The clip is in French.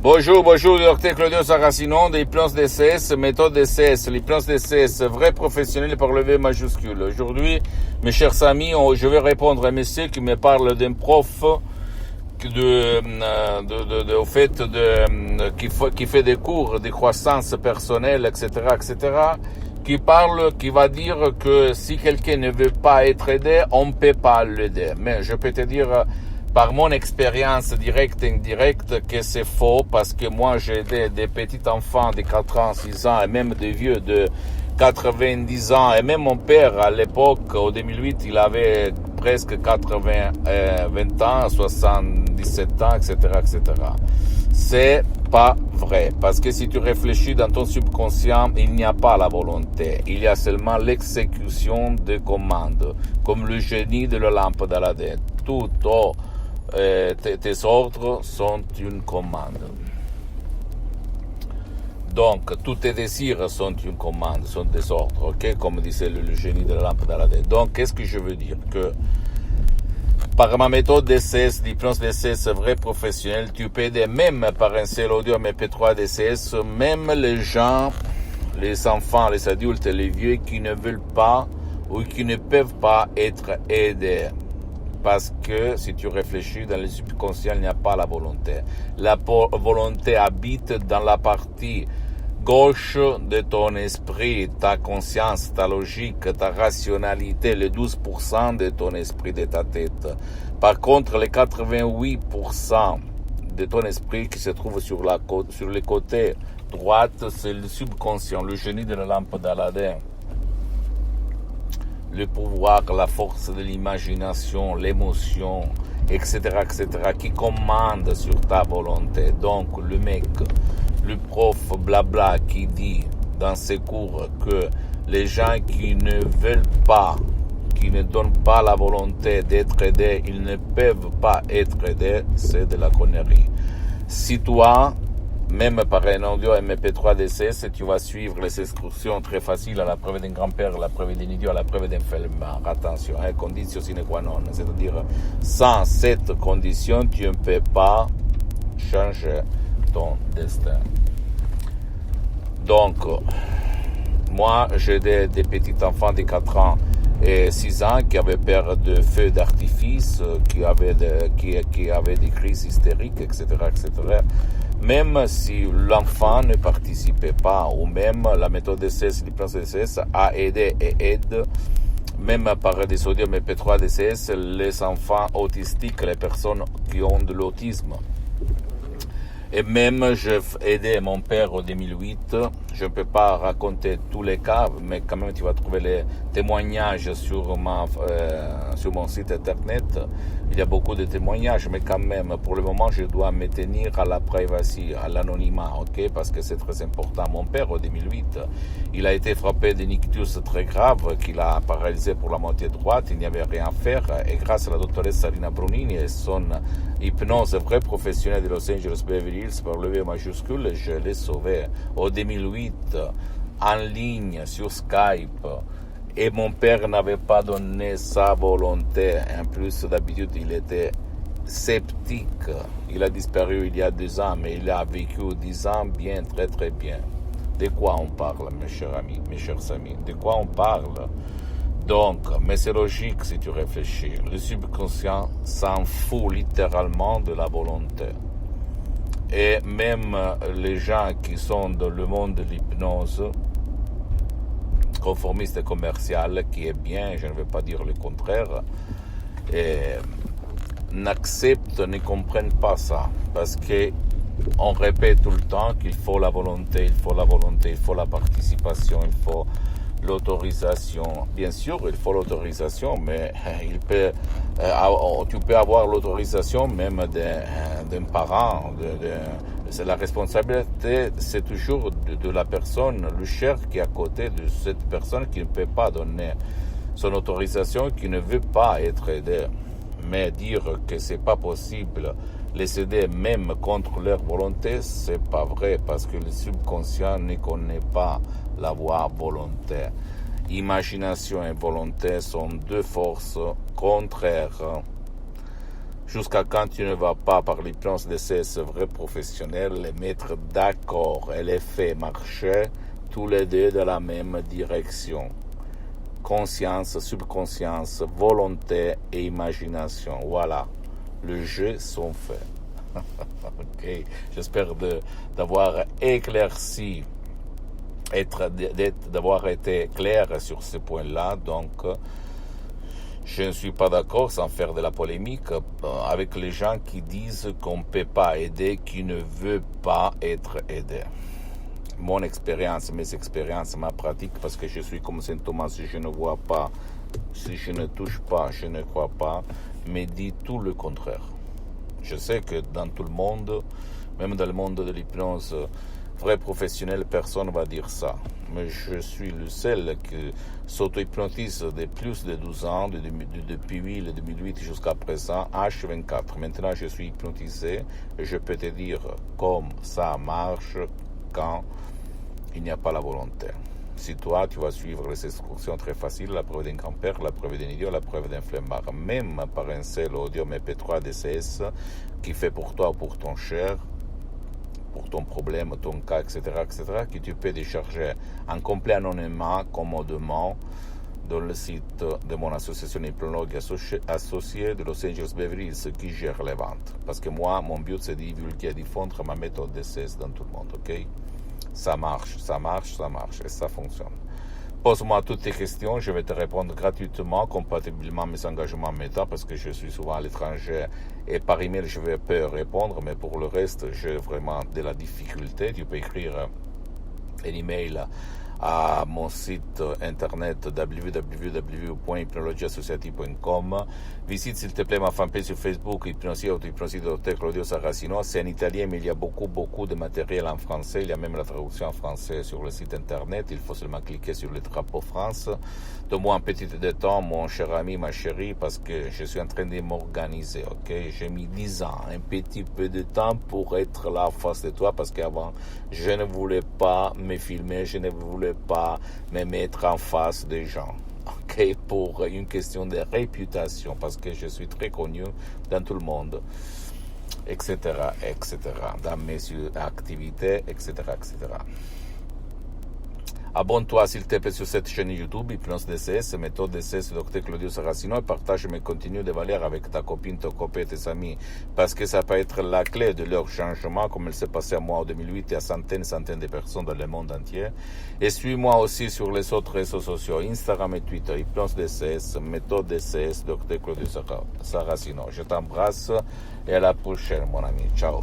Bonjour, docteur Claudio Saracino de l'hypnose DCS, méthode DCS, l'hypnose DCS, vrai professionnel par le V majuscule. Aujourd'hui, mes chers amis, je vais répondre à un monsieur qui me parle d'un prof au fait qui fait des cours de croissance personnelle, etc., qui va dire que si quelqu'un ne veut pas être aidé, on ne peut pas l'aider. Mais je peux te dire, par mon expérience directe et indirecte, que c'est faux, parce que moi j'ai aidé des petits enfants de 4 ans, 6 ans, et même des vieux de 90 ans, et même mon père à l'époque, au 2008, il avait presque 20 ans, 77 ans, etc., etc. C'est pas vrai, parce que si tu réfléchis dans ton subconscient, il n'y a pas la volonté, il y a seulement l'exécution des commandes, comme le génie de la lampe d'Aladin. Tes ordres sont une commande. Donc, tous tes désirs sont une commande, sont des ordres, ok? Comme disait le génie de la lampe d'Aladin. Donc, qu'est-ce que je veux dire? Que par ma méthode DCS, l'hypnose DCS vrai professionnel, tu peux aider même par un seul audio MP3 DCS, même les gens, les enfants, les adultes, les vieux qui ne veulent pas ou qui ne peuvent pas être aidés. Parce que si tu réfléchis dans le subconscient, il n'y a pas la volonté. La volonté habite dans la partie gauche de ton esprit, ta conscience, ta logique, ta rationalité, les 12% de ton esprit, de ta tête. Par contre, les 88% de ton esprit qui se trouve sur le côté droit, c'est le subconscient, le génie de la lampe d'Aladin. Le pouvoir, la force de l'imagination, l'émotion, etc., qui commande sur ta volonté. Donc, le mec, le prof blabla qui dit dans ses cours que les gens qui ne veulent pas, qui ne donnent pas la volonté d'être aidés, ils ne peuvent pas être aidés, c'est de la connerie. Si toi, même par un audio MP3 DCS, tu vas suivre les instructions très faciles à la preuve d'un grand-père, à la preuve d'un idiot, à la preuve d'un flemmard. Attention, condition sine qua non. C'est-à-dire, sans cette condition, tu ne peux pas changer ton destin. Donc, moi, j'ai des petits enfants de 4 ans et 6 ans qui avaient peur de feux d'artifice, qui avaient des crises hystériques, etc., Même si l'enfant ne participait pas, ou même la méthode DCS, l'hypnose DCS a aidé et aide, même par des sodium MP3 DCS, les enfants autistiques, les personnes qui ont de l'autisme. Et même, j'ai aidé mon père en 2008. Je ne peux pas raconter tous les cas, mais quand même, tu vas trouver les témoignages sur mon site internet. Il y a beaucoup de témoignages, mais quand même, pour le moment, je dois me tenir à la privacy, à l'anonymat, ok? Parce que c'est très important. Mon père, en 2008, il a été frappé d'un ictus très grave, qu'il a paralysé pour la moitié droite. Il n'y avait rien à faire. Et grâce à la doctoresse Sarina Brunini et son hypnose vrai professionnelle de Los Angeles Beverly Hills par le V majuscule, je l'ai sauvé. En 2008, en ligne, sur Skype. Et mon père n'avait pas donné sa volonté. En plus, d'habitude, il était sceptique. Il a disparu il y a 2 ans, mais il a vécu 10 ans bien, très très bien. De quoi on parle, mes chers amis? De quoi on parle? Donc, mais c'est logique si tu réfléchis. Le subconscient s'en fout littéralement de la volonté. Et même les gens qui sont dans le monde de l'hypnose, conformiste et commercial, qui est bien, je ne veux pas dire le contraire, n'acceptent, ne comprennent pas ça, parce que on répète tout le temps qu'il faut la volonté, il faut la participation, il faut l'autorisation. Bien sûr, il faut l'autorisation, mais tu peux avoir l'autorisation même d'un parent. C'est la responsabilité, c'est toujours de la personne, le cher qui est à côté de cette personne qui ne peut pas donner son autorisation, qui ne veut pas être aidé. Mais dire que c'est pas possible les aider même contre leur volonté, c'est pas vrai, parce que le subconscient ne connaît pas la voie volonté. Imagination et volonté sont 2 forces contraires. Jusqu'à quand tu ne vas pas, par l'hypnose DCS vrai professionnel, les mettre d'accord et les faire marcher tous les deux dans la même direction. Conscience, subconscience, volonté et imagination. Voilà, le jeu sont faits. Ok, j'espère d'avoir éclairci, d'avoir été clair sur ce point-là. Donc, je ne suis pas d'accord, sans faire de la polémique, avec les gens qui disent qu'on ne peut pas aider, qui ne veut pas être aidé. Mon expérience, mes expériences, ma pratique, parce que je suis comme Saint Thomas, si je ne vois pas, si je ne touche pas, je ne crois pas, me dit tout le contraire. Je sais que dans tout le monde, même dans le monde de l'hypnose, vrai professionnel, personne ne va dire ça. Mais je suis le seul qui s'auto-hypnotise de plus de 12 ans, depuis 2008 jusqu'à présent, H24. Maintenant, je suis hypnotisé et je peux te dire comment ça marche quand il n'y a pas la volonté. Si toi, tu vas suivre les instructions très faciles, la preuve d'un grand-père, la preuve d'un idiot, la preuve d'un flemmard, même par un seul audio MP3 DCS qui fait pour toi ou pour ton cher, pour ton problème, ton cas, etc., que tu peux décharger en complet anonymat, commodément, dans le site de mon association hypnologue associée de Los Angeles Beverly Hills qui gère les ventes. Parce que moi, mon but, c'est de divulguer et diffondre ma méthode DCS dans tout le monde, ok? Ça marche, et ça fonctionne. Pose-moi toutes tes questions, je vais te répondre gratuitement, compatiblement à mes engagements méta, parce que je suis souvent à l'étranger et par email je vais peu répondre, mais pour le reste, j'ai vraiment de la difficulté. Tu peux écrire un email à mon site internet www.hypnologieassociative.com. Visite s'il te plaît ma fanpage sur Facebook, Hypnosie Auto-Hypnosie Dr Claudio Saracino. C'est en italien, mais il y a beaucoup de matériel en français. Il y a même la traduction en français sur le site internet. Il faut seulement cliquer sur le drapeau France. Donne-moi un petit peu de temps, mon cher ami, ma chérie, parce que je suis en train de m'organiser, ok? J'ai mis 10 ans, un petit peu de temps pour être là en face de toi, parce qu'avant, je ne voulais pas me filmer, je ne voulais pas me mettre en face des gens, ok, pour une question de réputation, parce que je suis très connu dans tout le monde, etc., dans mes activités, etc. Abonne-toi s'il te plaît sur cette chaîne YouTube, Hypnose DCS, méthode DCS, Dr Claudio Saracino, et partage mes contenus de valeur avec ta copine, ton copain, tes amis, parce que ça peut être la clé de leur changement, comme il s'est passé à moi en 2008 et à centaines de personnes dans le monde entier. Et suis-moi aussi sur les autres réseaux sociaux, Instagram et Twitter, Hypnose DCS, méthode DCS, Dr Claudio Saracino. Je t'embrasse et à la prochaine, mon ami. Ciao.